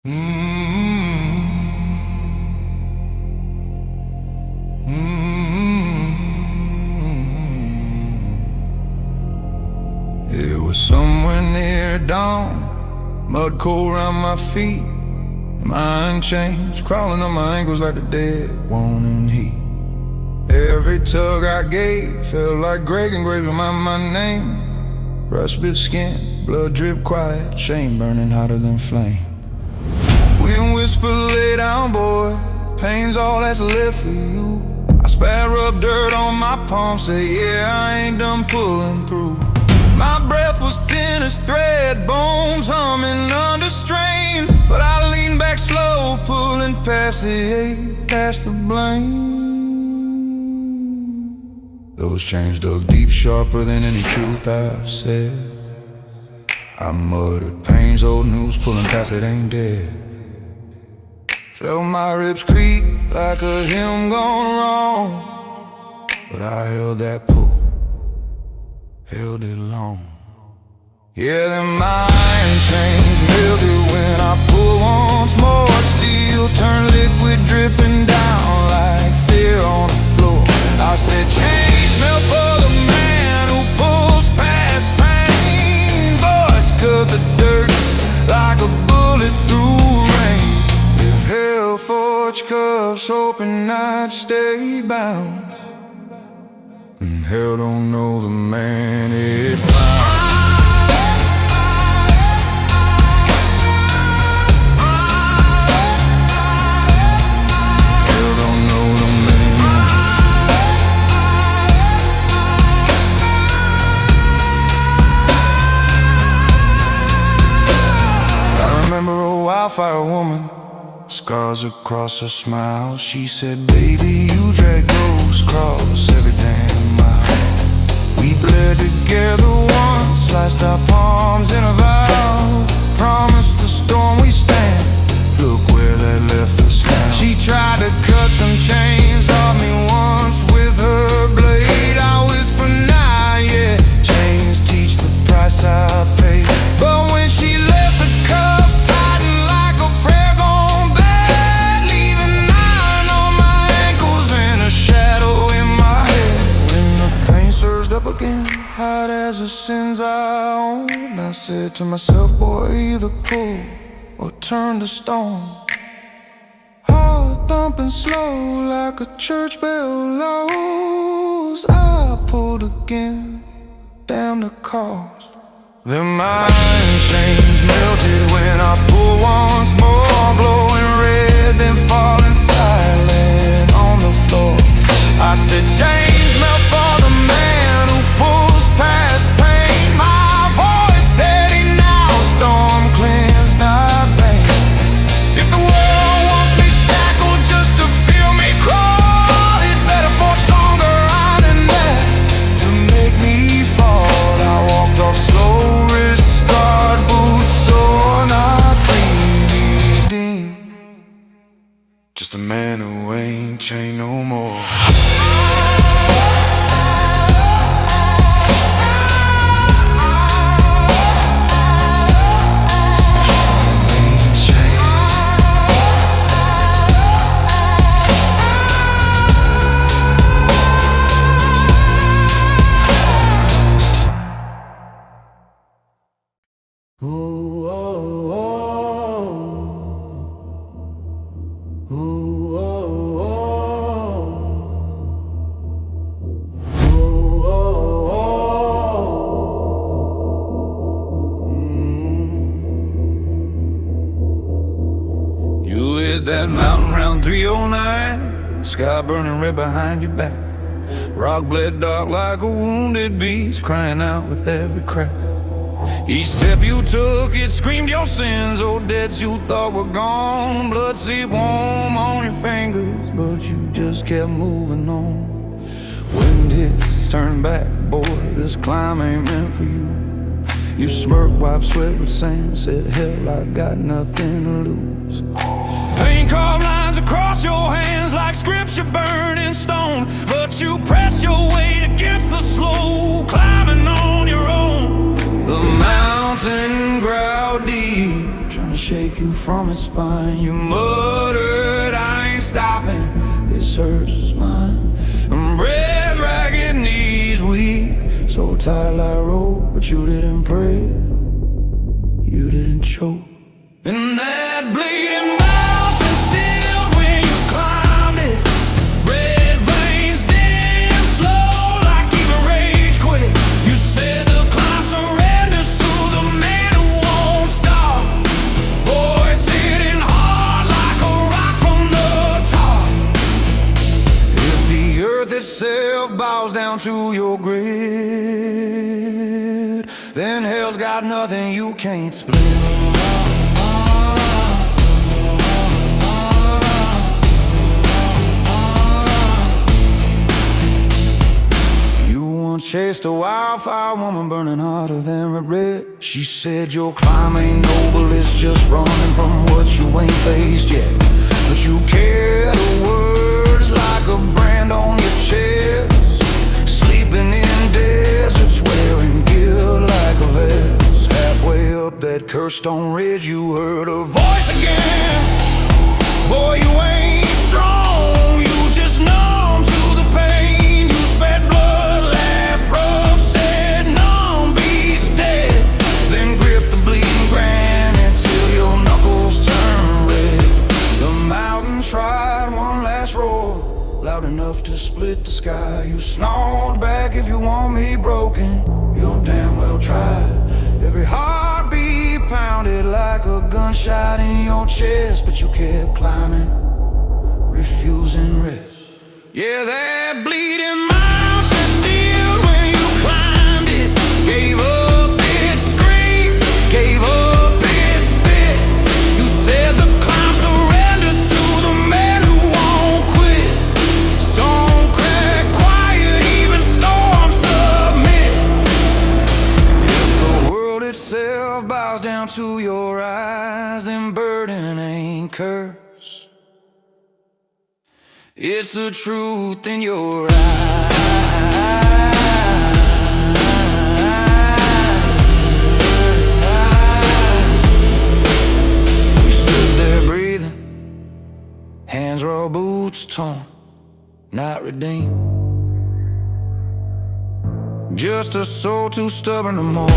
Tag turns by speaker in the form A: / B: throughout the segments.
A: It was somewhere near dawn, mud cold around my feet, my unchanged, crawling on my ankles like the dead, wanting heat. Every tug I gave felt like Greg engraving my name. Rust-bit skin, blood drip quiet, shame burning hotter than flame. Wind whisper, lay down boy, pain's all that's left for you. I spat, rub dirt on my palm, say yeah, I ain't done pulling through. My breath was thin as thread, bones humming under strain, but I leaned back slow, pulling past the hate, past the blame. Those chains dug deep, sharper than any truth I've said. I muttered, pain's old news, pulling past it ain't dead. Felt my ribs creak like a hymn gone wrong, but I held that pull, held it long. Yeah, them iron chains melted when I pulled once more. Steel turned liquid, dripping down like fear on the floor. I said chains melt for the man who pulls past pain. Voice cut the dirt like a bullet through rain. If hell forged cuffs, hoping I'd stay bound, and hell don't know the man it found. Wildfire woman, scars across her smile. She said, baby, you drag those across every damn mile. We bled together once, sliced our palms in a vow. Promised the storm we stand, look where that left us now. She tried to cut them chains off me once with her blade. I whispered, nah, yeah, chains teach the price I pay. But when she left, the cuffs tightened like a prayer gone bad, leaving iron on my ankles and a shadow in my head. When the pain surged up again, hot as the sins I own, I said to myself, boy, either pull or turn to stone. Heart thumping slow like a church bell lows. I pulled again, damn the cost. Them iron chains melted when I pulled once more, glowing red, then falling silent on the floor. I said chains melt for the man who pulls past pain. My voice steady now, storm cleansed, not vain. If the world wants me shackled just to feel me crawl, it better forge stronger iron than that to make me fall. I walked off slow, scarred boots sore, not bleeding. Just a man who ain't chained no more. That mountain round 309, sky burning red behind your back. Rock bled dark like a wounded beast, crying out with every crack. Each step you took, it screamed your sins, old debts you thought were gone. Blood seeped warm on your fingers, but you just kept moving on. Wind hits, turn back, boy, this climb ain't meant for you. You smirked, wiped sweat with sand, said hell, I got nothing to lose. Paint carved lines across your hands like scripture burned in stone, but you pressed your weight against the slow, climbing on your own. The mountain growled deep, trying to shake you from its spine. You muttered, I ain't stopping, this hurts mine. Breath ragged, knees weak, so tight like rope, but you didn't pray, you didn't choke. And that bleeding mountain still when you climbed it. Red veins dim slow like even rage quit. You said the climb surrenders to the man who won't stop. Voice hitting hard like a rock from the top. If the earth itself bows down to your grid, then hell's got nothing you can't split. Chased a wildfire woman burning hotter than regret. She said your climb ain't noble, it's just running from what you ain't faced yet. But you carry the words like a brand on your chest. Sleeping in deserts, wearing guilt like a vest. Halfway up that cursed stone ridge you heard a voice again. Boy, you ain't strong, you just numb to the pain. You sped blood, tried one last roar, loud enough to split the sky. You snarled back, if you want me broken, you'll damn well try. Every heartbeat pounded like a gunshot in your chest, but you kept climbing, refusing rest. Yeah, that bleeding mountain still when you climbed it. Gave up its scream, gave up its spit. You said the climb surrenders to the man who won't quit. Stone crack quiet, even storms submit. If the world itself bows down to your eyes, then burden ain't curse. It's the truth in your eyes. You stood there breathing, hands raw, boots torn, not redeemed. Just a soul too stubborn to mourn.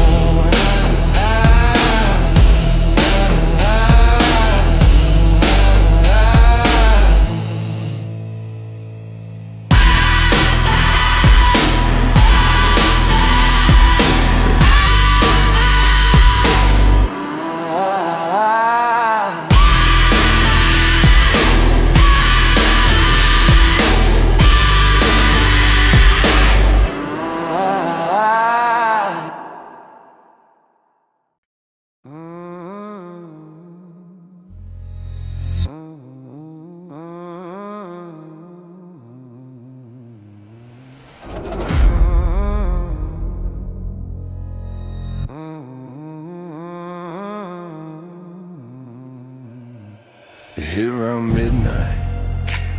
A: Here around midnight,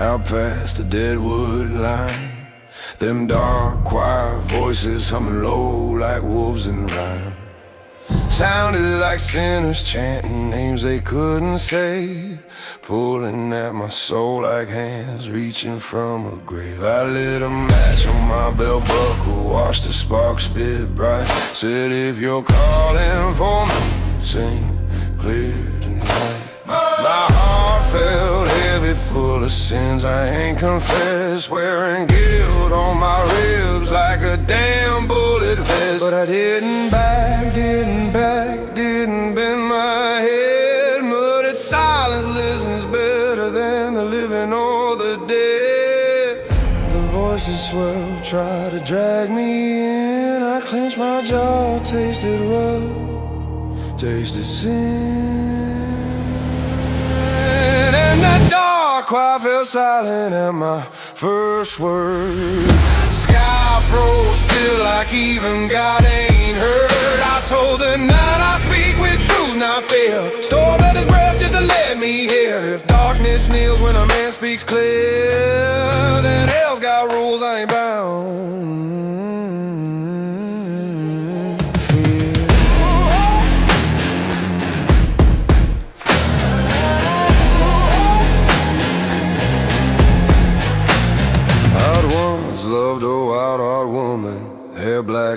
A: out past the deadwood line, them dark choir voices humming low like wolves in rhyme. Sounded like sinners chanting names they couldn't say, pulling at my soul like hands reaching from a grave. I lit a match on my belt buckle, watched the sparks spit bright. Said if you're calling for me, sing clear tonight. My heart felt heavy, full of sins I ain't confessed, wearing guilt on my ribs like a damn bullet vest. But I didn't back, didn't bend my head. Muttered silence listens better than the living or the dead. The voices swell, try to drag me in. I clenched my jaw, tasted rub, tasted sin. And that dark choir fell silent at my first word. Sky froze still like even God ain't heard. I told the night I speak with truth, not fear. Storm at his breath just to let me hear. If darkness kneels when a man speaks clear, then hell's got rules I ain't bound.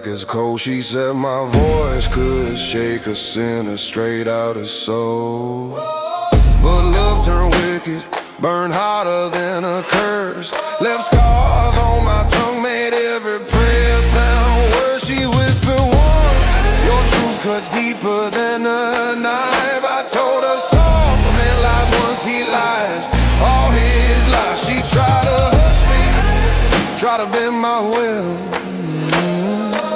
A: like it's cold. She said my voice could shake a sinner straight out of soul. But love turned wicked, burned hotter than a curse. Left scars on my tongue, made every prayer sound worse. She whispered once, your truth cuts deeper than a knife. I told her soft, a man lies once he lies all his life. She tried to hush me, tried to bend my will,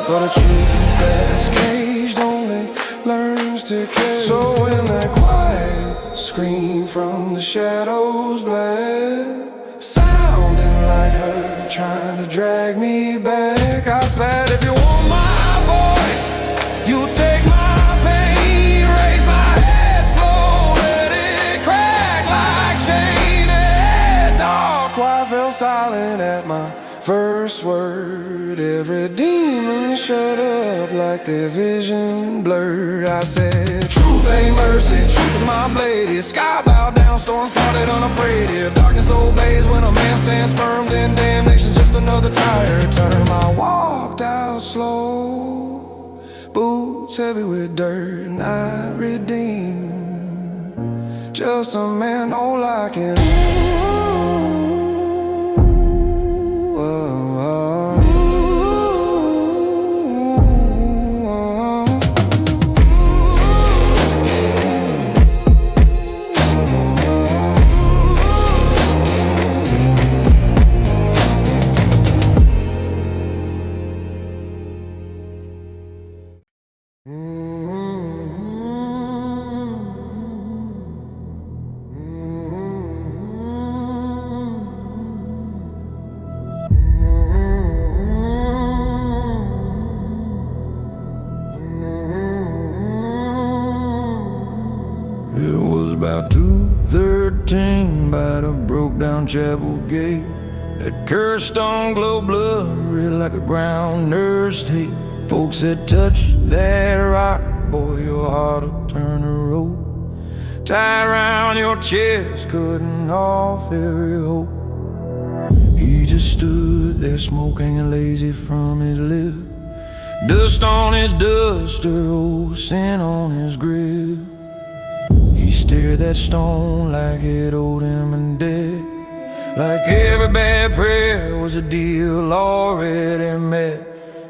A: but a truth that's caged only learns to cage. So when that quiet scream from the shadows bled, sounding like her trying to drag me back, I spat, if you want my voice, you take my pain. Raise my head slow, let it crack like chain. Dark, quiet, fell silent at my first word. Every demon shut up like their vision blurred. I said, truth ain't mercy, truth is my blade. If sky bowed down, storms started unafraid. If darkness obeys when a man stands firm, then damnation's just another tire turn. I walked out slow, boots heavy with dirt, not redeemed, just a man no liking. It was about 2:13 by the broke-down chapel gate. That cursed stone glow blood red like a ground nurse tape. Folks that touch that rock, boy, your heart'll turn to rope. Tie around your chest, cutting off every hope. He just stood there smoking and lazy from his lip. Dust on his duster, old sin on his grip. He stared that stone like it owed him in debt, like every bad prayer was a deal already met.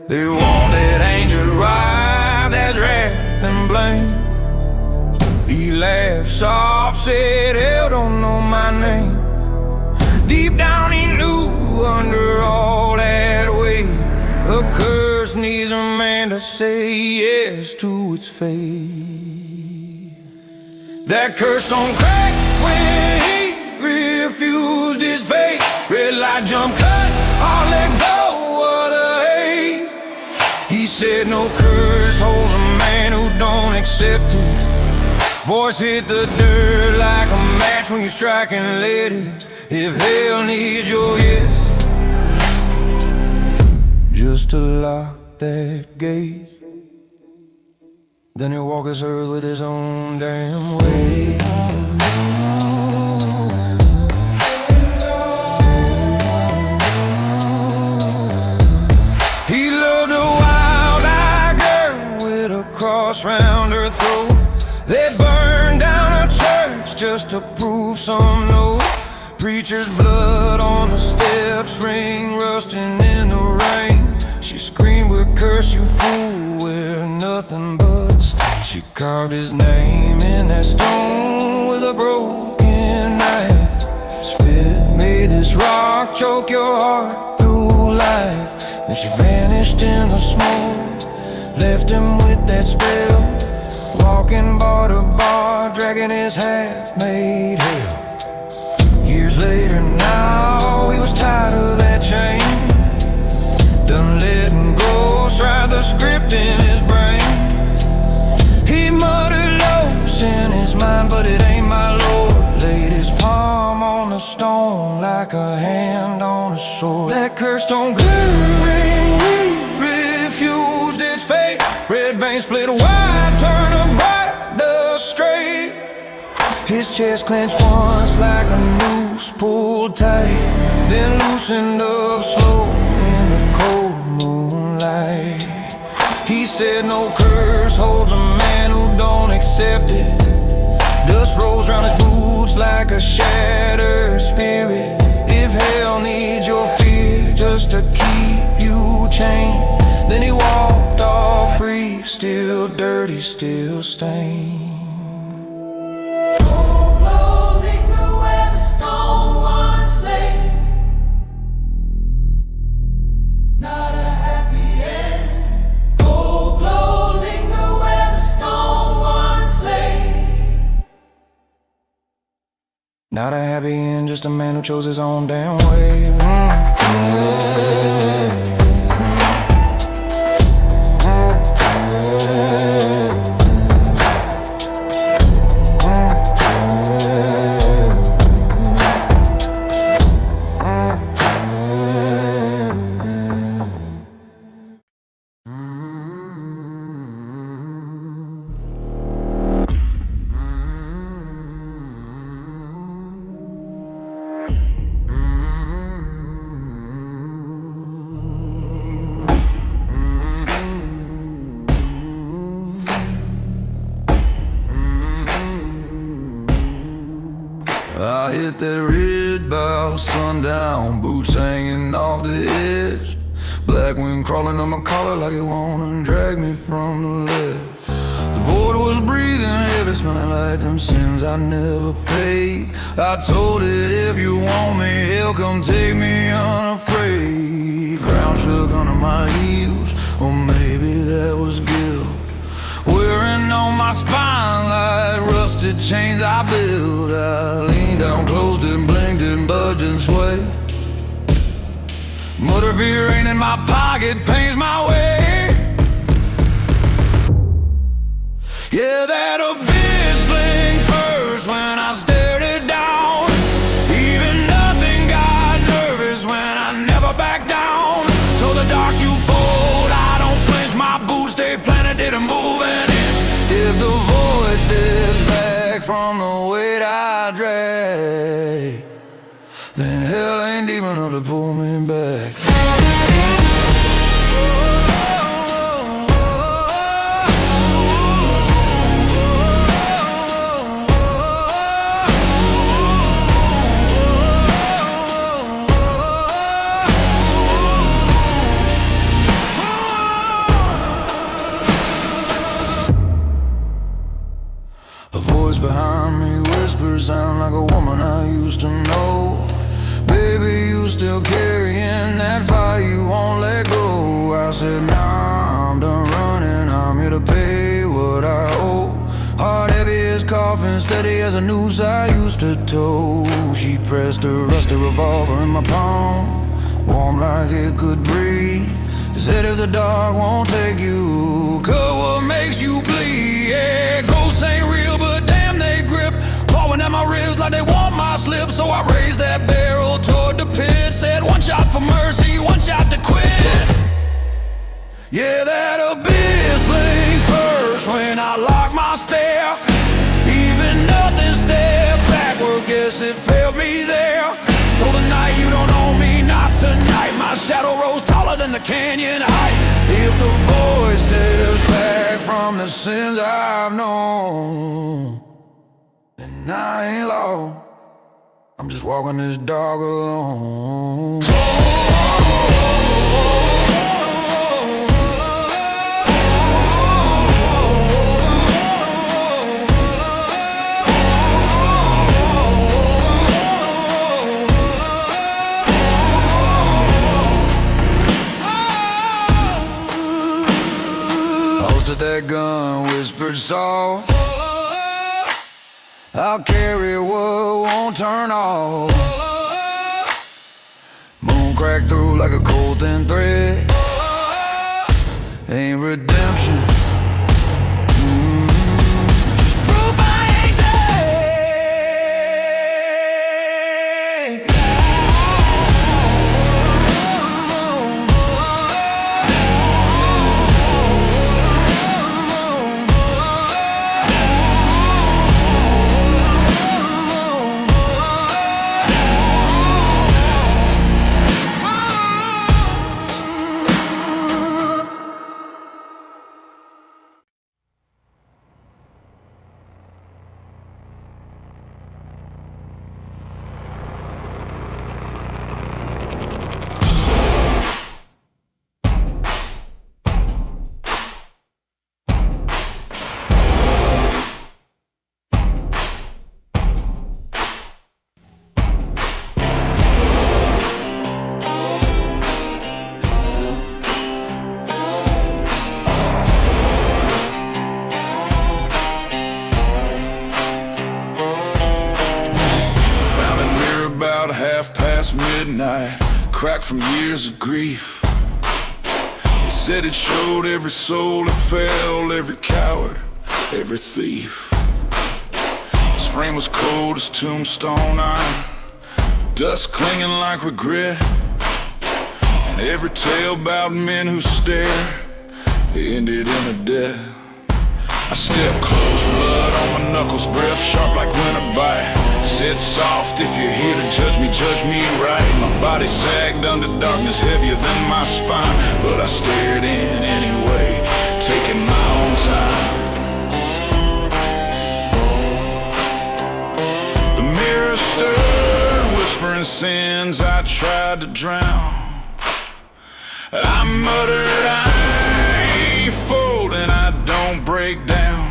A: They wanted angels right, that's wrath and blame. He laughed soft, said, hell don't know my name. Deep down he knew under all that weight, a curse needs a man to say yes to its fate. That curse don't crack when he refused his fate. Red light jump cut, all let go of the hate. He said no curse holds a man who don't accept it. Voice hit the dirt like a match when you strike and let it. If hell needs your yes, just to lock that gate, then he'll walk this earth with his own damn way. He loved a wild-eyed girl with a cross round her throat. They burned down a church just to prove some note. Preacher's blood on the steps, ring rusting in the rain. She screamed, we'll curse you fool, we're nothing but stains. She carved his name in that stone with a broken knife. Spit made this rock choke your heart through life. Then she vanished in the smoke, left him with that spell, walking bar to bar, dragging his half-made hell. Years later now, he was tired of that chain, done letting go, tried the script in his brain. He muttered lows in his mind, but it ain't my Lord. Laid his palm on the stone like a hand on a sword. That curse don't ring, he refused its fate. Red veins split wide, turn a bright dust straight. His chest clenched once like a noose pulled tight, then loosened up slow in the cold moonlight. said no curse holds a man who don't accept it. Dust rolls round his boots like a shattered spirit. If hell needs your fear just to keep you chained, then he walked off free, still dirty, still stained. Not a happy end, just a man who chose his own damn way. I hit that red by sundown, boots hanging off the edge. Black wind crawling on my collar like it wanna drag me from the ledge. The void was breathing heavy, smelling like them sins I never paid. I told it, if you want me, hell, come take me unafraid. Ground shook under my heels, or maybe that was guilt. Wearing on my spine like rusted chains I built. I leaned down, closed and blinked and budged and swayed. Motor fear ain't in my pocket, pains my way. Yeah, that abyss blinked first when I stared it down. Even nothing got nervous when I never backed down. Told the dark you fold, I don't flinch. My boots stay planted, didn't move an inch. If the void steps back from the weight I drag, then hell ain't deep enough to pull me back. A voice behind me whispers, sound like a woman I used to know. Baby, you still carrying that fire, you won't let go. I said, nah, I'm done running, I'm here to pay what I owe. Heart heavy as coffin, steady as a noose I used to tow. She pressed a rusty revolver in my palm, warm like it could breathe. Said if the dog won't take you, cut what makes you bleed. Yeah, ghosts ain't real, but damn they grip, clawing at my ribs like they want my slip. So I raised that barrel toward the pit, said one shot for mercy, one shot to quit. Yeah, that abyss blinked first when I locked my stare. Even nothing stepped backward, guess it failed me there. Told the night you don't own me, not tonight. My shadow rose taller than the canyon height. If the void steps back from the sins I've known, then I ain't lost, I'm just walking this dog alone. That gun whispered soft, I'll carry what won't turn off. Moon cracked through like a cold thin thread. Ain't redemption, just proof I ain't dead. past midnight, cracked from years of grief. He said it showed every soul that fell, every coward, every thief. His frame was cold as tombstone iron, dust clinging like regret, and every tale about men who stare ended in a death. I stepped close, blood on my knuckles, breath sharp like winter bite. Said soft, if you're here to judge me right. My body sagged under darkness heavier than my spine, but I stared in anyway, taking my own time. The mirror stirred, whispering sins I tried to drown. I muttered, I ain't folding, I don't break down.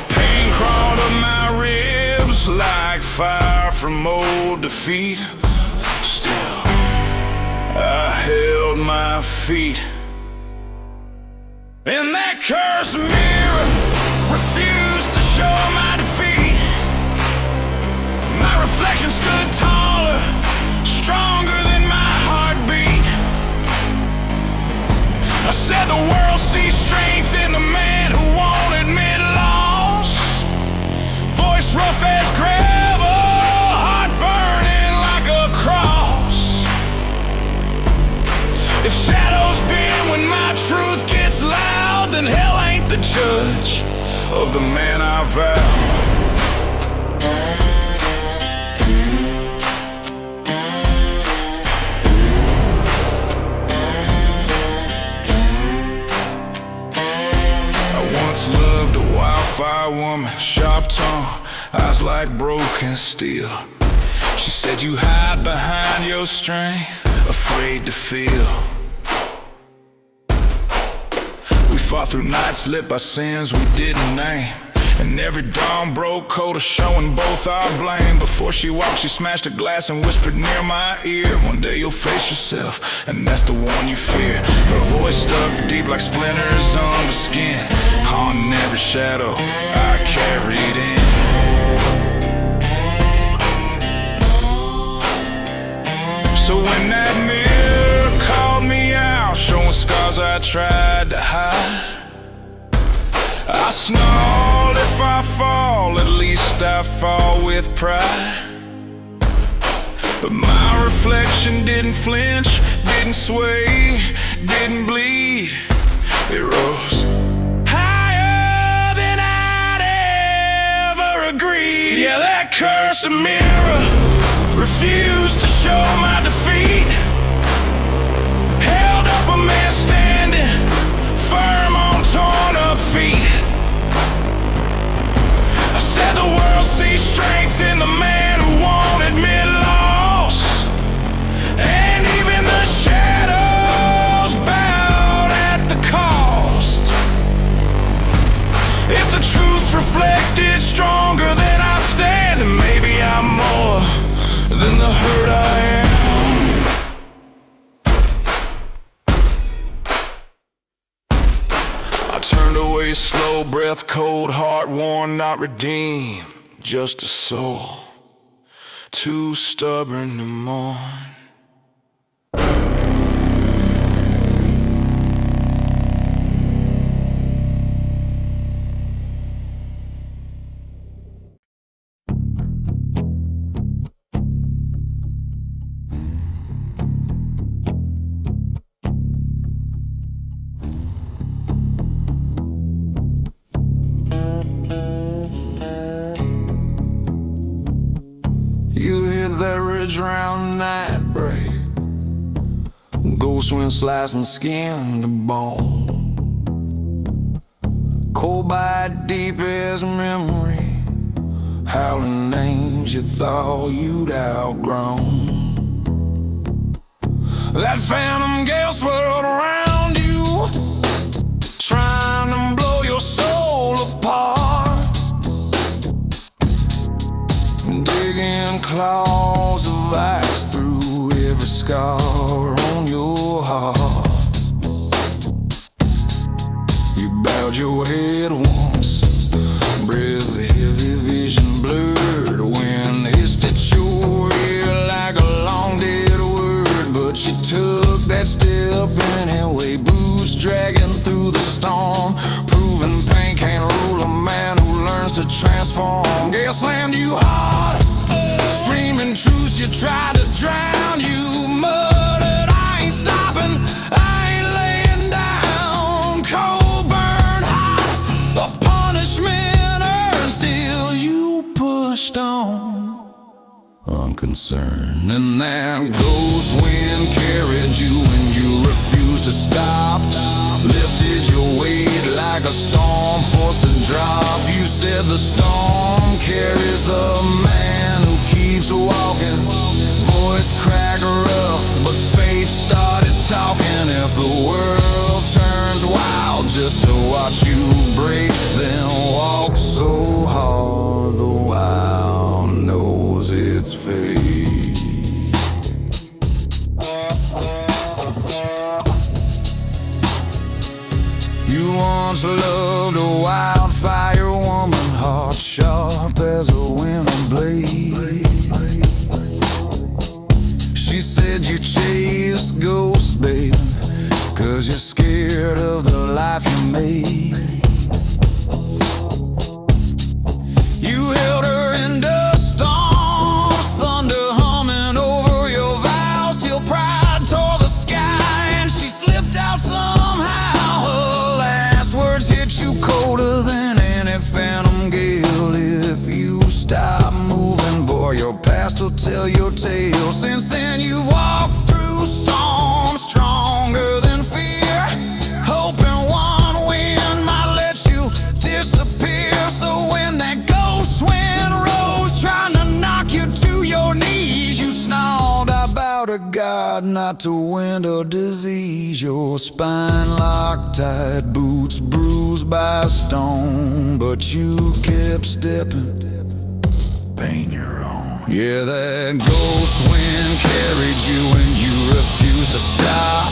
A: Pain crawled up my ribs like fire from old defeat. Still, I held my feet. And that cursed mirror refused to show my defeat. My reflection stood taller, stronger than my heartbeat. I said the world sees strength in the man who won't admit loss. Voice rough as gravel, heart burning like a cross. If shadows bend when my truth gets loud, then hell ain't the judge of the man I vow. Loved a wildfire woman, sharp tongue, eyes like broken steel. She said you hide behind your strength, afraid to feel. We fought through nights lit by sins we didn't name, and every dawn broke colder, showing both our blame. Before she walked, she smashed a glass and whispered near my ear, one day you'll face yourself, and that's the one you fear. Her voice stuck deep like splinters on the skin, haunting every shadow I carried in. So when that mirror called me out, showing scars I tried to hide, I snarled, if I fall, at least I fall with pride. But my reflection didn't flinch, didn't sway, didn't bleed. It rose higher than I'd ever agreed. Yeah, that cursed mirror refused to show my defeat. Held up a man standing firm on torn up feet. I said the world sees strength in the man who won't admit loss, and even the shadows bowed at the cost. If the truth reflected stronger than I stand, then maybe I'm more than the hurt I am. I turned away, slow breath, cold heart, worn, not redeemed, just a soul too stubborn to mourn. You hit that ridge round night break, ghost wind slicing skin to bone, cold bite deep as memory, howling names you thought you'd outgrown. That phantom gale swirled around you, trying to blow your soul apart. Digging claws of ice through every scar on your heart. You bowed your head once, breath heavy, vision blurred, wind hissed at your wrong. Gale slammed you hard, screaming truths you tried to drown. You muttered, I ain't stopping, I ain't laying down. Cold burn hot, a punishment earned. Still you pushed on, unconcerned. And that ghost wind carried you when you refused to stop. Lifted your weight like a storm forced to drop. You said the storm carries the man who keeps walking. Voice cracked rough, but fate started talking. If the world turns wild just to watch you break, then walk so hard the wild knows its fate. You once loved a wildfire woman, heart sharp as a winter blade. She said you chased ghosts, baby, 'cause you're scared of the life you made. You held her in dust storms, thunder humming over your vows, till pride tore the sky and she slipped out somehow. Her last words hit you colder than any phantom gale. If you stop moving, boy, your past will tell your tale. Since then you've walked through storms stronger than fear, hoping one wind might let you disappear. So when that ghost wind rose, trying to knock you to your knees, you snarled, I bow to God, not to wind or disease. Your spine locked tight, boots bruised by a stone, but you kept stepping, pain your own. Yeah, that ghost wind carried you when you refused to stop,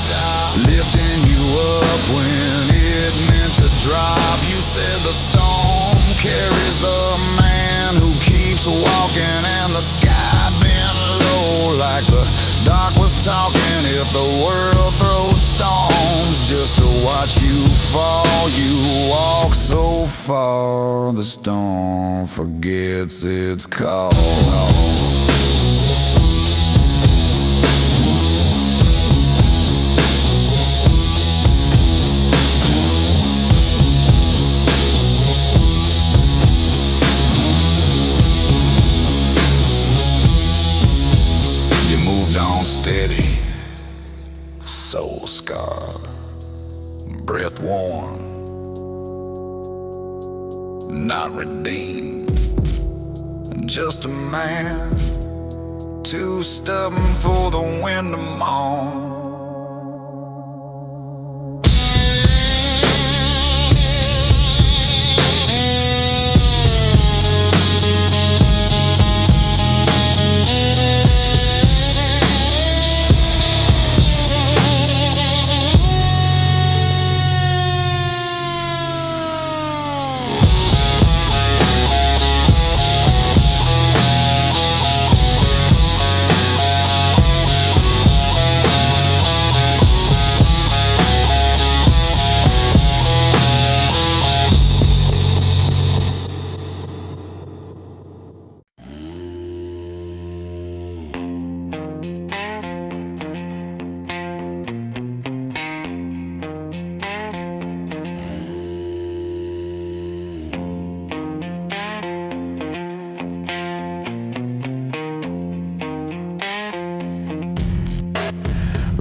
A: lifting you up when it meant to drop. You said the storm carries the man who keeps walking, and the sky bent low like the dark was talking. If the world throws stones just to watch you fall, you walk so far the storm forgets its call. Steady, soul scarred, breath worn, not redeemed. Just a man, too stubborn for the wind to mourn.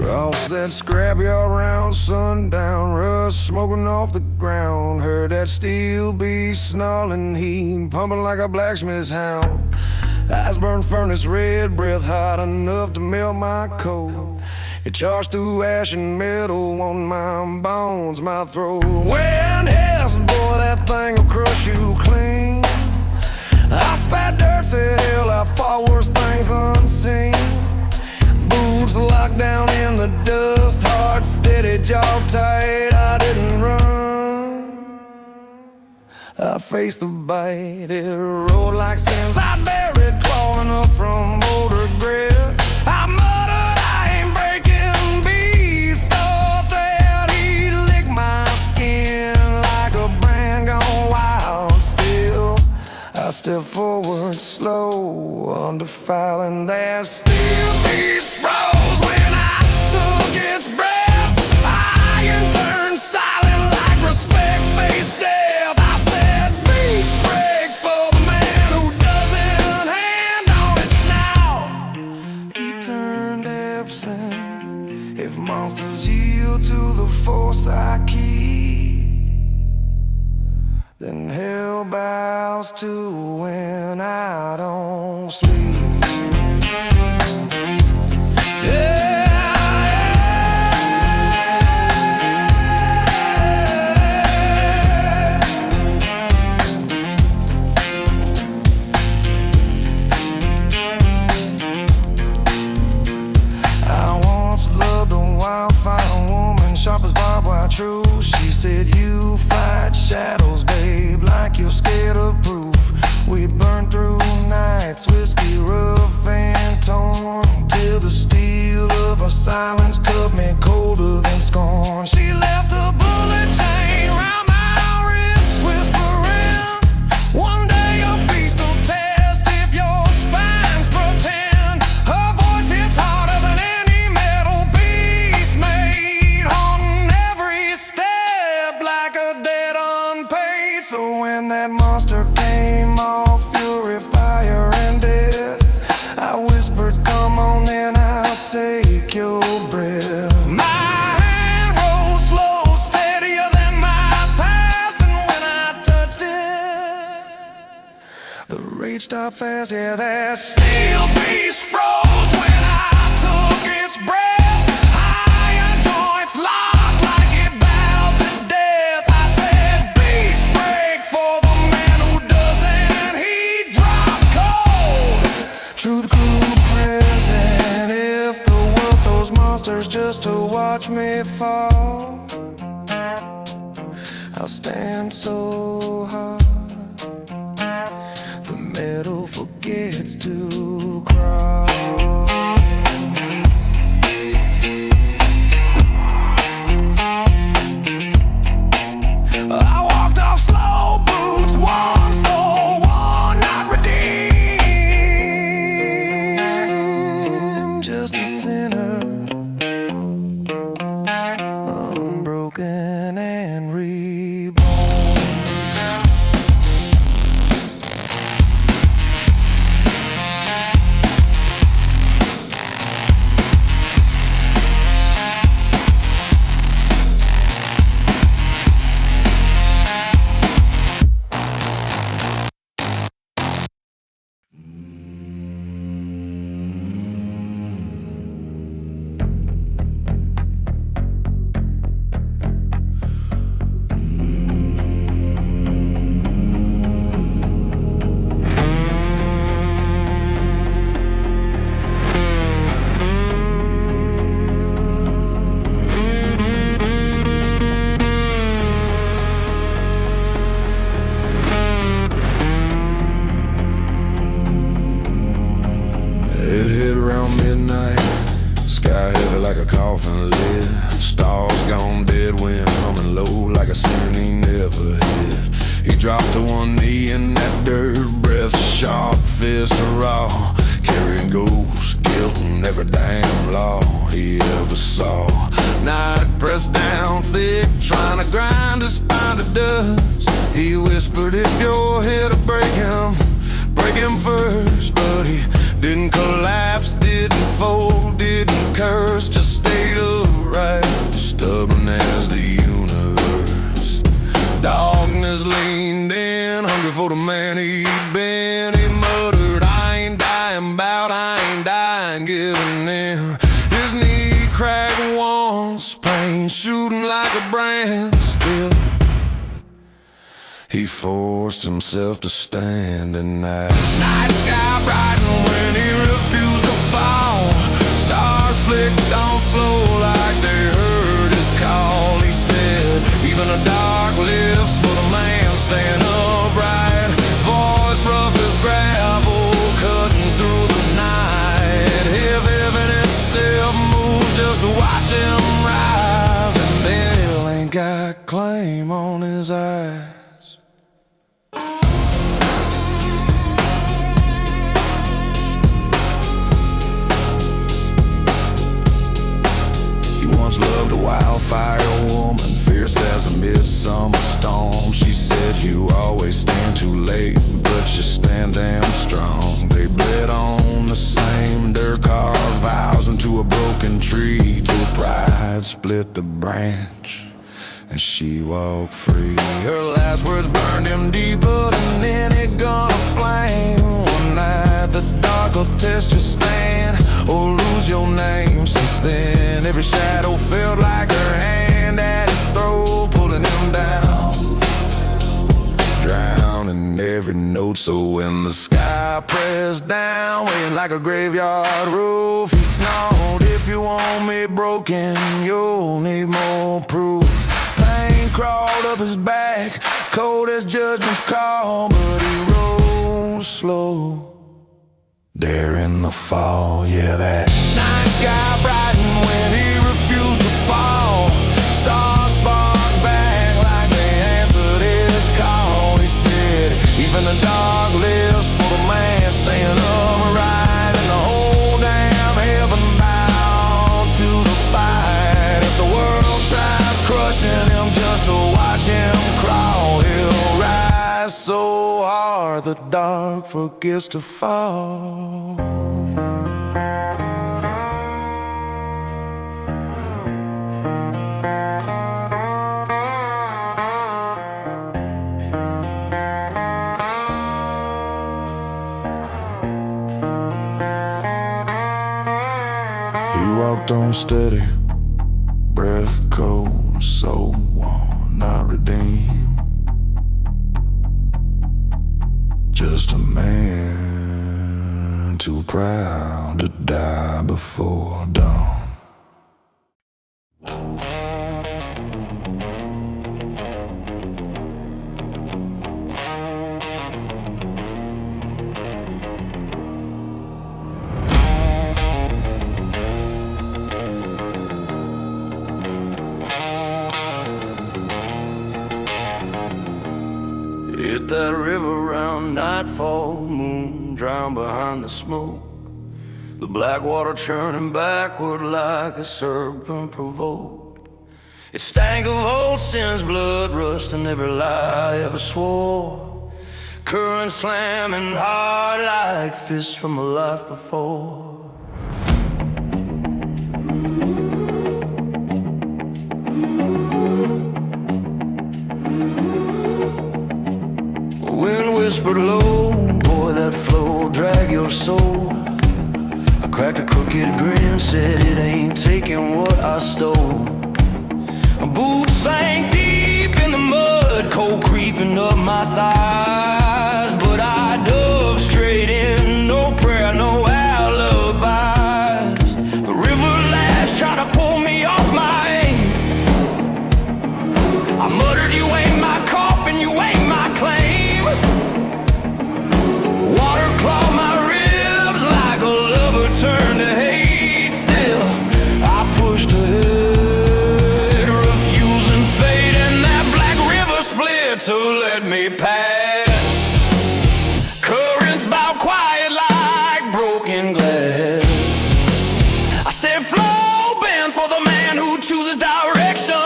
A: Off that scrapyard around sundown, rust smoking off the ground. Heard that steel beast snarling, heat pumping like a blacksmith's hound. Eyes burn furnace red, breath hot enough to melt my coat. It charged through ash and metal on my bones, my throat. When hell's boy, that thing will crush you clean. I spat dirt, said hell, I fought worse things unseen. Boots locked down in the dust, heart steady, jaw tight, I didn't run. I faced the bite, it rolled like sins I buried, crawling up from boulder grit. I muttered, I ain't breaking beast, thought that he'd lick my skin like a brand gone wild. Still, I step forward slow, under file, and there still beast froze when I took its breath. Iron turned silent like respect faced death. I said, beast break for the man who doesn't hand on its snout. He turned absent. If monsters yield to the force I keep, then hell bows to when I don't sleep. I once loved a wildfire woman, sharp as barbed wire true. She said, you fight shadows, babe, like you're scared of proof. We burned through nights, whiskey rough and torn, till the steel of our silence cut me colder than scorn. She left a bullet chain round my wrist, whispering, one day a beast will test if your spines pretend. Her voice hits harder than any metal beast made, haunting every step like a debt unpaid. So when that monster came, all fury, fire, and death, I whispered, come on then, I'll take your breath. My hand rose slow, steadier than my past, and when I touched it, the rage stopped fast. Yeah, that steel beast froze when I took its breath. Iron joints locked like it bowed to death. I said, beast break for the man who doesn't. He dropped cold. Truth grew present. If the world throws monsters just to watch me fall, I'll stand so hard the metal forgets to crawl. I walked off slow, boots warm, soul worn, not redeemed. Just a sinner, unbroken and reborn. It hit around midnight, sky heavy like a coffin lid. Stars gone dead, wind humming low like a sin he never hit. He dropped to one knee in that dirt, breath sharp, fist raw, carrying ghost guilt and every damn law he ever saw. Night pressed down thick, trying to grind his spine to dust. He whispered, if your head will break him first. But he didn't collapse, didn't fold, didn't curse, just stayed upright, stubborn as the universe. Darkness leaned in, hungry for the man he'd been. He muttered, I ain't dying bout, I ain't dying giving in. His knee cracked once, pain shooting like a brand. Still, he forced himself to stand in that night sky brightened when he refused to fall. Stars flicked on slow like they heard his call. He said, even a dark lives for the man staying upright. Voice rough as gravel, cutting through the night. If heaven itself moves just to watch him rise, and hell ain't got claim on his eyes. wildfire woman, fierce as a midsummer storm. She said you always stand too late, but you stand damn strong. They bled on the same dirt, carved vows into a broken tree, till pride split the branch and she walked free. Her last words burned him deeper than any gun or flame. One night the dark will test your stand or lose your name. Since then every shadow felt like her hand at his throat, pulling him down, drowning every note. So when the sky pressed down, weighing like a graveyard roof, he snarled, if you want me broken, you'll need more proof. Pain crawled up his back, cold as judgment's call, but he rose slow there in the fall. Yeah, that night sky brightened when he refused to fall. Stars sparked back like they answered his call. He said, even the dark lives for the man staying upright, and the whole damn heaven bowed to the fight. If the world tries crushing him just to watch him crawl, he'll rise so hard the dark forgets to fall. He walked on steady, breath cold, soul worn, not redeemed. Just a man too proud to die before dawn.
B: Hit that river round nightfall, moon drowned behind the smoke. The black water churning backward like a serpent provoked. It stank of old sins, blood rust, and every lie I ever swore. Current slamming hard like fists from a life before. Wind whispered low, boy, that flow drag your soul. I cracked a crooked grin, said it ain't taking what I stole. My boots sank deep in the mud, cold creeping up my thighs, but I dove straight in, no prayer, no alibis. The river lash trying to pull me off my aim. I muttered, you ain't my coffin, you ain't my claim. Water clawed my ribs like a lover turned to hate. Still, I pushed ahead, refusing fate, and that black river split to let me pass. Currents bow quiet like broken glass. I said, flow bends for the man who chooses direction.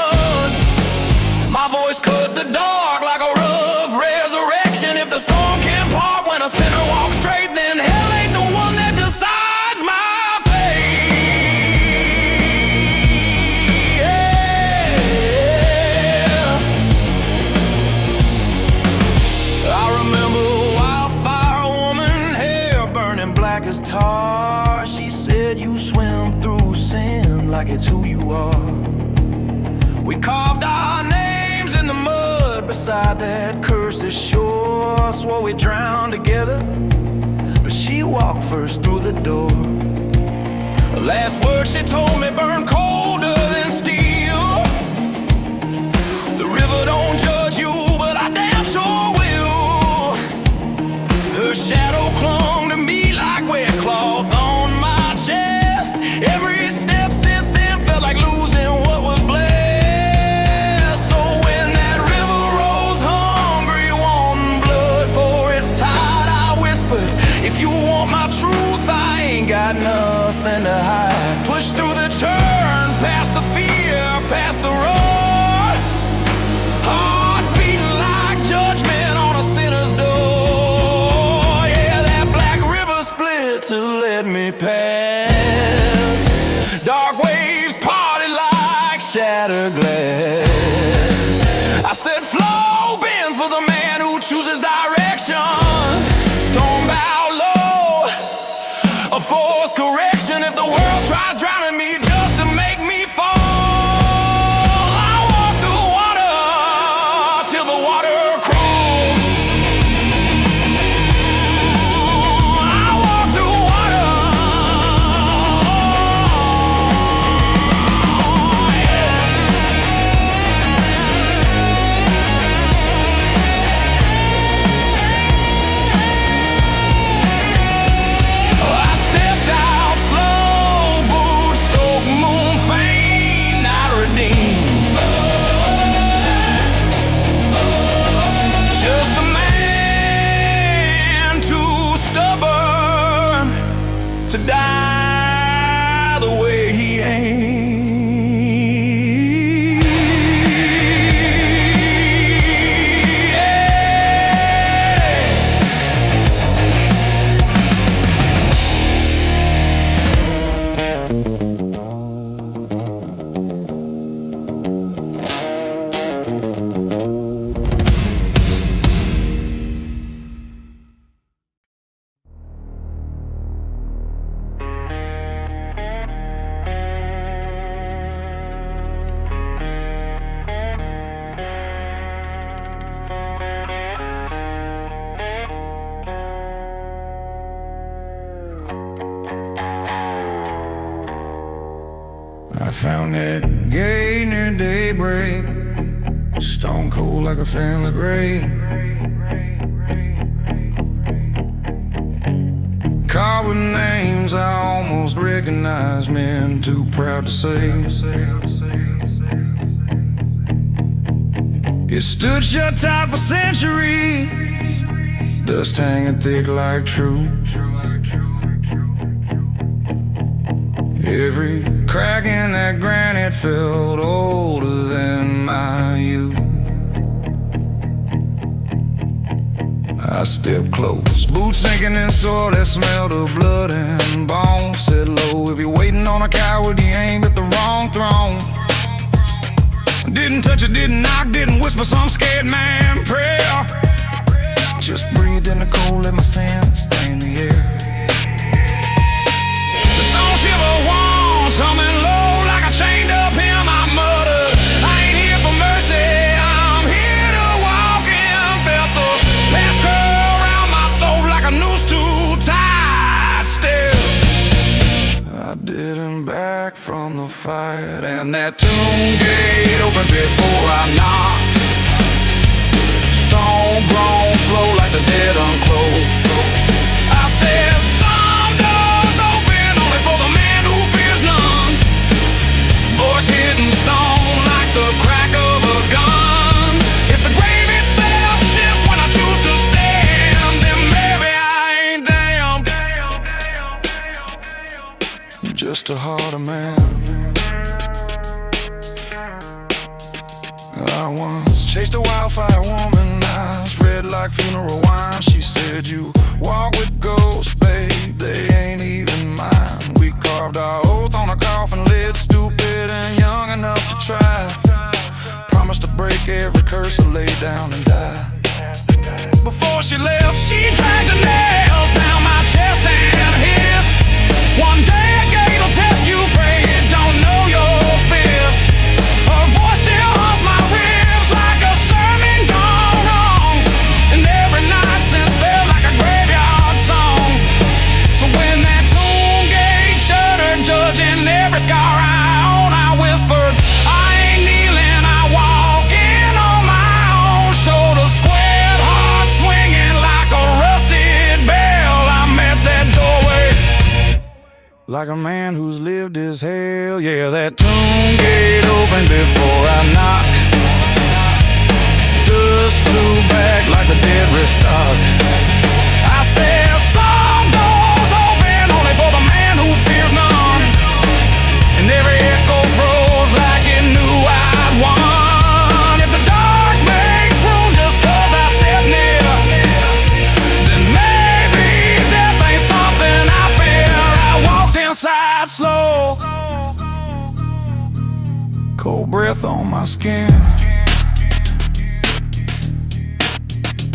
B: My voice cut the dark like a rough resurrection. If the storm can't part when a sinner walks straight, then hell ain't the one that decides my fate. Yeah. I remember a wildfire woman, hair burning black as tar. She said, you swim through sin like it's who you are. We carved our names in the mud beside that cursed shore. Swore we'd drown together, but she walked first through the door. The last words she told me burned colder than steel. The river don't judge you, but I damn sure will. Her shadow clung to me like wet cloth on my chest. Every step since then felt like losing what was blessed. So when that river rose hungry, wanting blood for its tide, I whispered, if you want my truth, I ain't got nothing to hide. Push through the turn, past the fear, past to die the way he aimed.
A: I found that gate near daybreak, stone cold like a family grave. Caught with names I almost recognize, men too proud to say. It stood shut tight for centuries, dust hanging thick like truth. Every crack in that granite felt older than my youth. I stepped close, boots sinking in soil that smelled of blood and bone. Said low, if you're waiting on a coward, you aimed at the wrong throne. Didn't touch it, didn't knock, didn't whisper some scared man prayer. Just breathed in the cold, let my sins stain the air. Coming low like I chained up him, I muttered, I ain't here for mercy, I'm here to walk in. Felt the past curl around my throat like a noose too tight still. I didn't back from the fight, and that tomb gate opened before I knocked. Stone grown slow like the dead unclosed. I said, some doors open only for the man who fears none. Voice hitting stone like the crack of a gun. If the grave itself shifts when I choose to stand, then maybe I ain't damn. Just a harder man. I once chased a wildfire woman, eyes red like funeral wine. She said, you walk with ghosts, babe, they ain't even mine. We carved our oath on a coffin lid, stupid and young enough to try. Promised to break every curse and lay down and die. Before she left, she dragged the nails down my chest and hissed, one day a gate will test you, pray it don't know your fist. Her voice still haunts my ribs like a sermon gone wrong, and every night since felt like a graveyard song. So when that tomb gate shuttered, judging every scar I own, I whispered, I ain't kneeling, I walk in on my own. Shoulders squared, heart swinging like a rusted bell. I met that doorway like a man who's lived his hell. Yeah, that tomb gate opened before I knocked. Dust flew back like a dead restock. I said, some doors open only for the man who fears none. And every echo froze like it knew I'd won. If the dark makes room just cause I step near, then maybe death ain't something I fear. I walked inside slow, cold breath on my skin.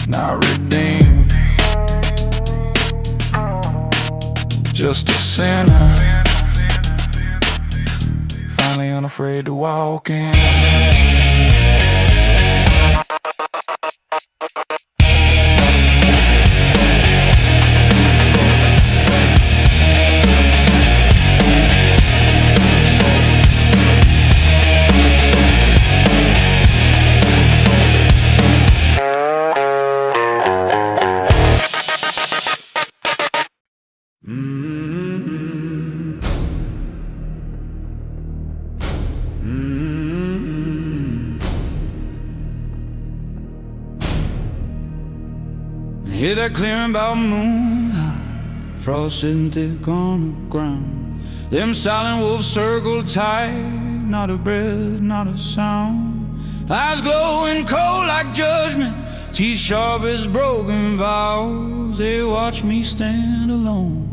A: Not redeemed, just a sinner, finally unafraid to walk in. Hear that clearing about moon, frost sitting thick on the ground. Them silent wolves circled tight, not a breath, not a sound. Eyes glowing cold like judgment, teeth sharp as broken vows. They watch me stand alone,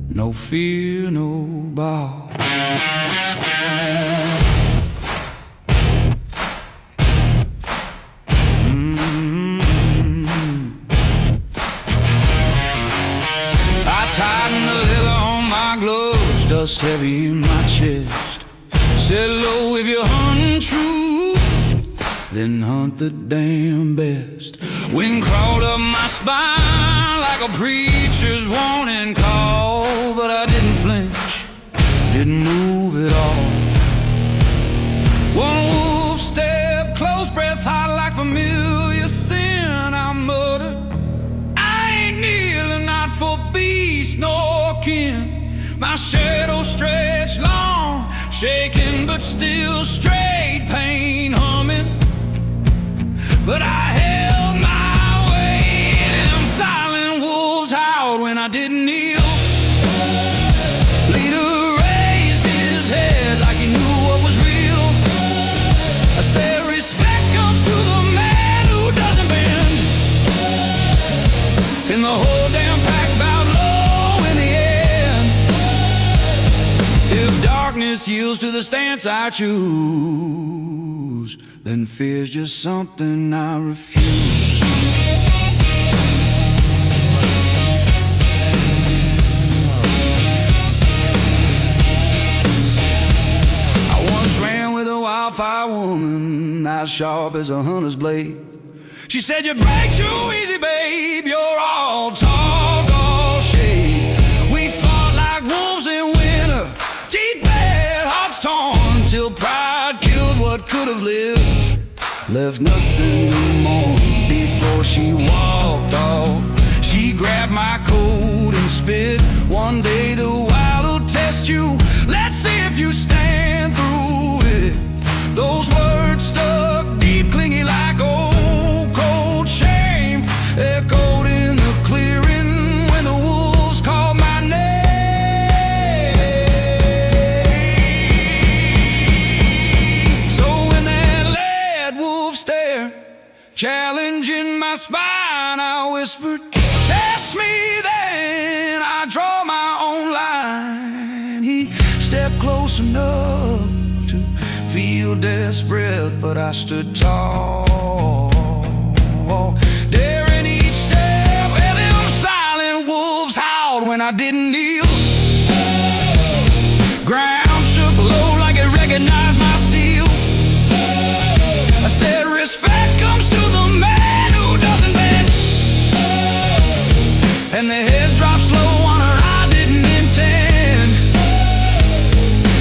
A: no fear, no bow. Tighten the leather on my gloves, dust heavy in my chest. Said low, if you're hunting truth, then hunt the damn best. Wind crawled up my spine like a preacher's warning call, but I didn't flinch, didn't move at all. One wolf stepped close, breath hot like familiar sin. I muttered, I ain't kneeling, not for beast nor kin. My shadow stretched long, shaking but still straight, pain humming, but I held my way. Them silent wolves howled when I didn't kneel. Leader raised his head like he knew what was real. I said respect comes to the man who doesn't bend. And the whole damn pack bowed low in the end. If darkness yields to the stance I choose, then fear's just something I refuse. I once ran with a wildfire woman, eyes sharp as a hunter's blade. She said, you break too easy, babe, you're all talk, all shade. We fought like wolves in winter, teeth bared, hearts torn, till pride killed what could have lived, left nothing to mourn. Before she walked off, she grabbed my coat and spit. One day the wild will test you, let's see if you stand through it. Those words stuck deep, clingy like old cold shame, echoed in the clearing when the wolves called my name. So when that lead wolf stared, challenging my spine, I whispered, test me then, I draw my own line. He stepped close enough to feel death's breath, but I stood tall, daring each step. And them silent wolves howled when I didn't kneel. Ground shook low like it recognized my steel. I said respect comes to the man who doesn't bend. And the heads dropped slow on her, I didn't intend.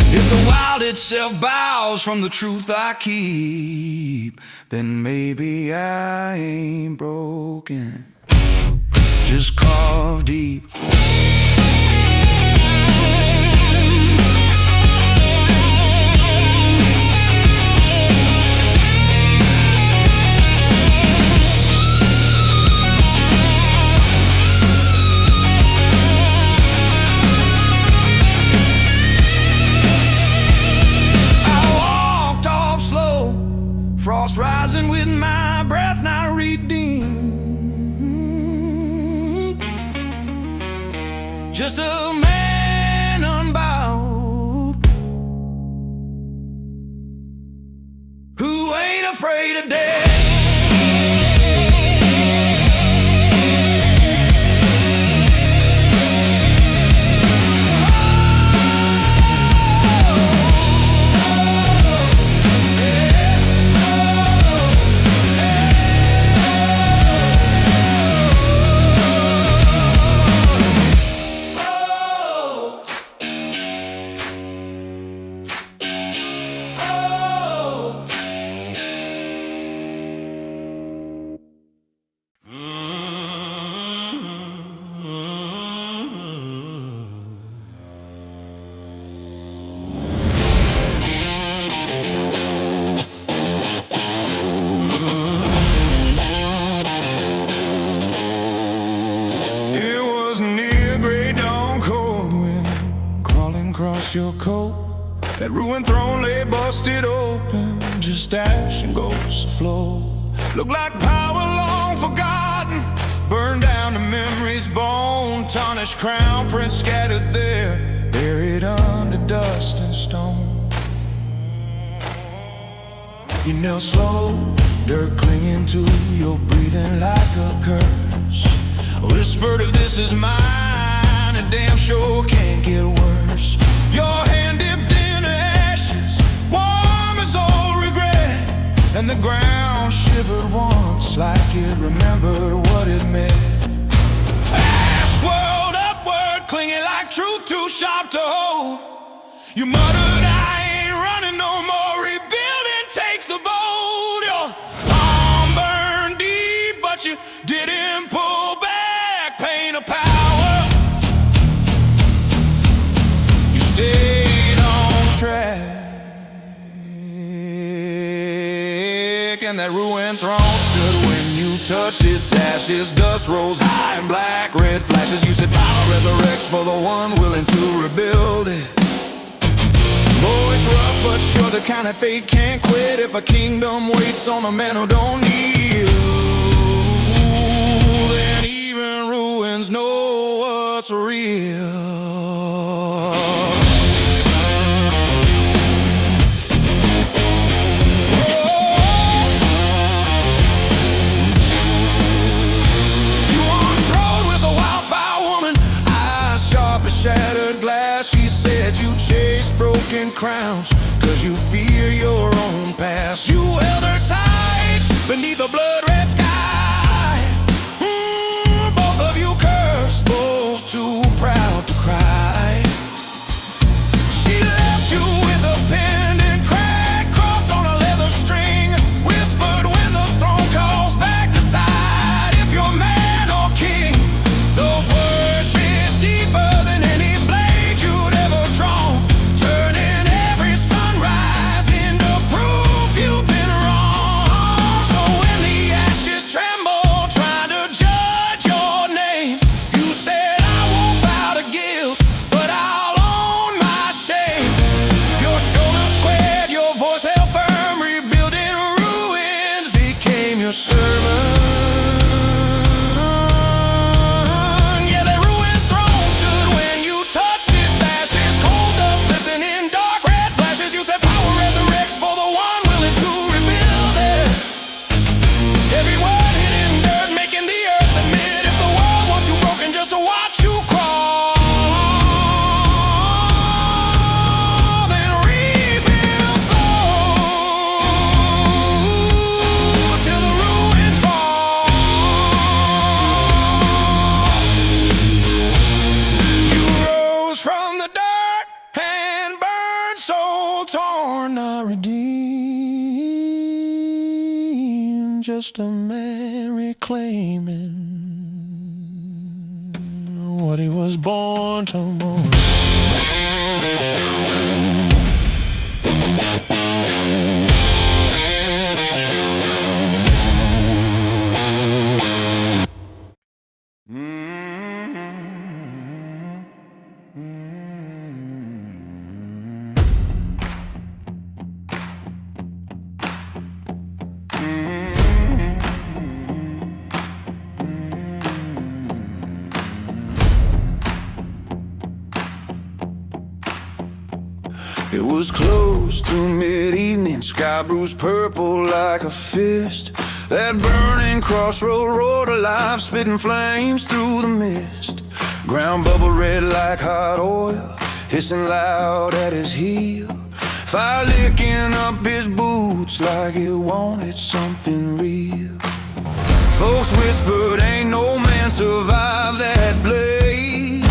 A: If the wild itself bows from the truth I keep, then maybe I ain't broken, just carved deep. Frost rising with my breath now redeemed. Just a man unbowed, who ain't afraid of death. fix your coat. That ruined throne lay busted open, just ash and ghosts afloat. Look like power long forgotten, burned down to memory's bone. Tarnished crown prince scattered there, buried under dust and stone. You knelt slow, dirt clinging to your breathing like a curse. Whispered if this is mine, it damn sure can't get worse. Your hand dipped into ashes, warm as old regret, and the ground shivered once like it remembered what it meant. Ash swirled upward, clinging like truth too sharp to hold. You muttered, I ain't running no more, rebuilding takes the bold. Your arm burned deep, but you didn't pull back, pain of power. You stayed on track, and that ruined throne stood when you touched its ashes. Dust rose high and black red flashes. You said power resurrects for the one willing to rebuild it. Oh, it's rough, but sure, the kind of fate can't quit. If a kingdom waits on a man who don't kneel, then even ruins know what's real. You once rode with a wildfire woman, eyes sharp as shattered glass. She said you chase broken crowns, cause you fear your own past. You held her tight beneath a blood-red sky. Both of you cursed, both too proud to cry. She left you with a pendant cracked cross on a leather string. Whispered when the throne calls back, decide if you're man or king. Those words bit deeper than any blade you'd ever drawn, turning every sunrise into proof you've been wrong. So when the ashes tremble, trying to judge your name, you said, I won't bow to guilt, but I'll own my shame. Your shoulders squared, your voice held firm, rebuilding ruins became your servant. Yeah, that ruined throne stood when you touched its ashes. Cold dust lifting in dark red flashes. You said power resurrects for the one willing to rebuild it. Every word hid in dirt, making the earth admit if the world wants you broken just to watch you crawl, then rebuild slow till the ruins fall. You rose from the dirt and burned, soul torn, not redeemed. Just a man reclaiming what he was born to mourn. It was close to mid-evening, sky bruised purple like a fist. That burning crossroad road alive, spitting flames through the mist. Ground bubble red like hot oil, hissing loud at his heel. Fire licking up his boots like it wanted something real. Folks whispered, ain't no man survive that blaze.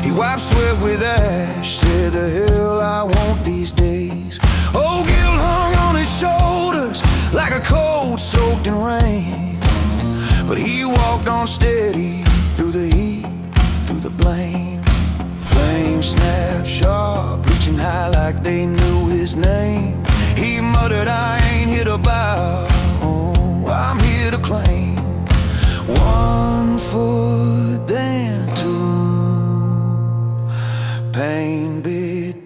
A: He wiped sweat with ash, said the hell I want these days. Oh, guilt hung on his shoulders like a coat soaked in rain. But he walked on steady through the heat, through the blame. Flames snapped sharp, reaching high like they knew his name. He muttered, I ain't here to bow, oh, I'm here to claim. 1 foot, then 2. Pain bit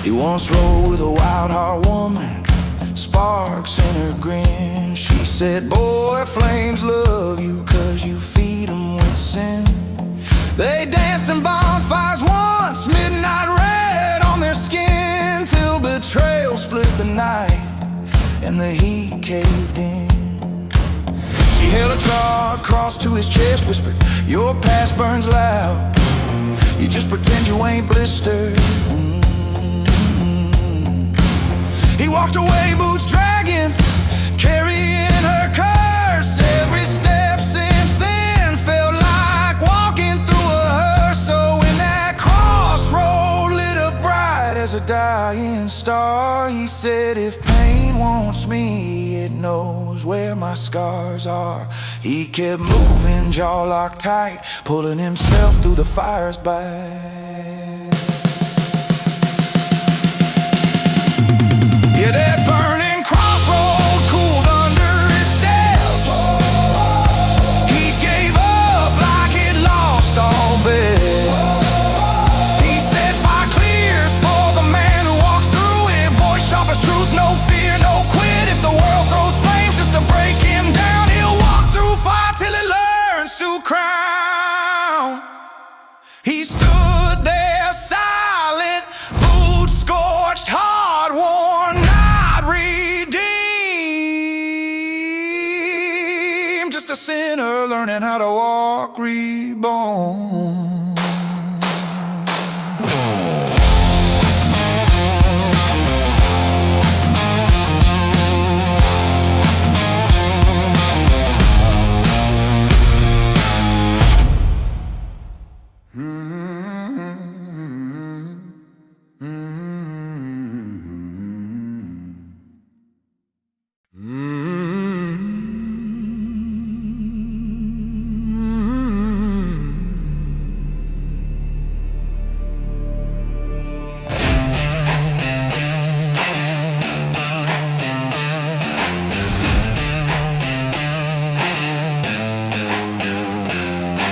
B: He once rode with a wild-heart woman, sparks in her grin. She said, boy, flames love you 'cause you feed them with sin. They danced in bonfires once, midnight red on their skin, till betrayal split the night and the heat caved in. She held a charred cross to his chest, whispered, your past burns loud, you just pretend you ain't blistered. He walked away, boots dragging, carrying her curse. Every step since then felt like walking through a hearse. So when that crossroad lit up bright as a dying star, he said, if pain wants me, it knows where my scars are. He kept moving, jaw locked tight, pulling himself through the fire's bite. Yeah, that burning crossroad cooled under his steps. He gave up like he'd lost all bets. He said fire clears for the man who walks through it. Voice sharp as truth, no fear, no quit. If the world throws flames just to break him down, he'll walk through fire till he learns to crown. He stood there silent, boots scorched, hard worn, not redeemed. Just a sinner learning how to walk reborn.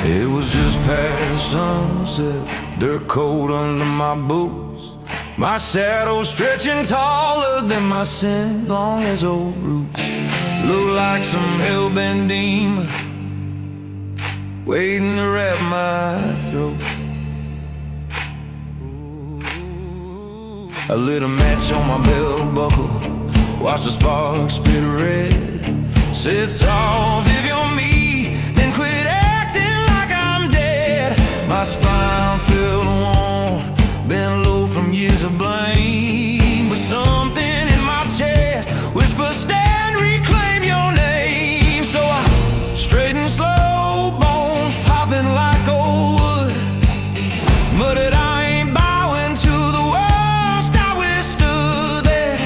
B: It was just past sunset, dirt cold under my boots, my shadow stretching taller than my sin, long as old roots. Looked like some hell-bent demon waiting to wrap my throat. I lit a match on my belt buckle, watched the sparks spit red. Said soft, if you're me, then quit acting like I'm dead. My spine felt warm, been low from years of blame, but something in my chest whispered, stand, reclaim your name. So I straightened slow, bones popping like old wood, muttered I ain't bowing to the worst. I withstood that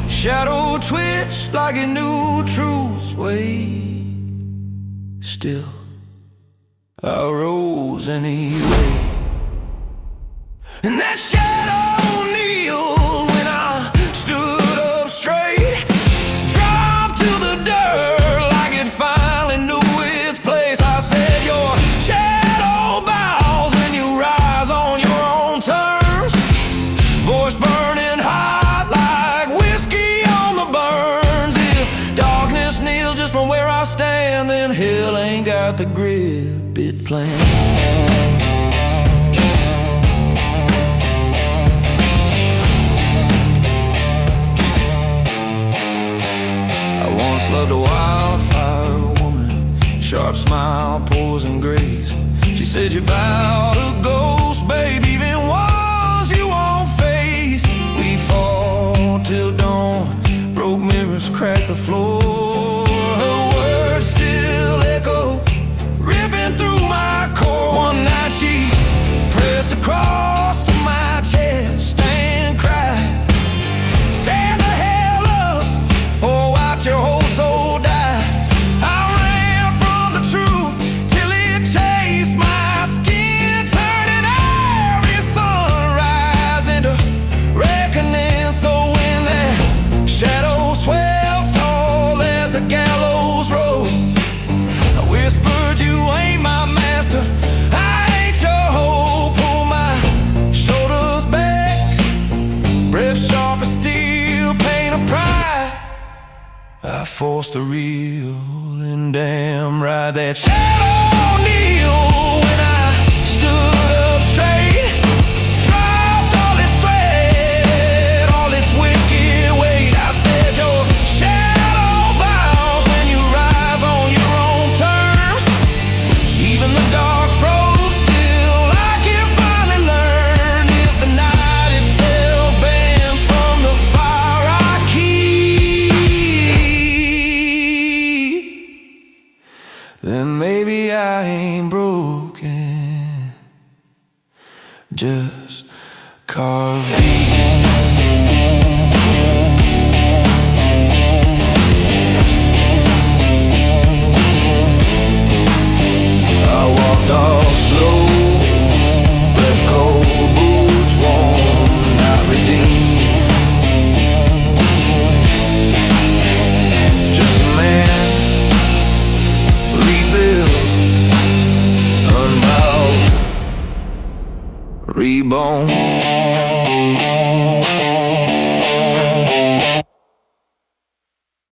B: shadow twitch like it knew truth's way. Still I rose anyway. And that shadow kneeled when I stood up straight, dropped to the dirt like it finally knew its place. I said, your shadow bows when you rise on your own terms. Voice burning hot like whiskey on the burns. If darkness kneels just from where I stand, then hell ain't got the grip it planned. Loved a wildfire woman, sharp smile, poison grace. She said you bow to ghosts, babe, even ones you won't face. We fought till dawn, broke mirrors, cracked the floor. Her words still echo, ripping through my core. One night she pressed across to my chest and cried, stand the hell up or watch your whole soul die. I ran from the truth till it chased my skin, turned forced the real, and damn right that shadow kneel when I stood up straight, dropped all its thread, all its wicked weight. I said your shadow bows when you rise on your own terms. Even the dark froze still, I can finally learn if the night itself bends from the fire I keep, then maybe I ain't broken, just carved deep. I walked off slow, left cold boots worn, not redeemed. Just a man, rebuilt, unbowed, reborn.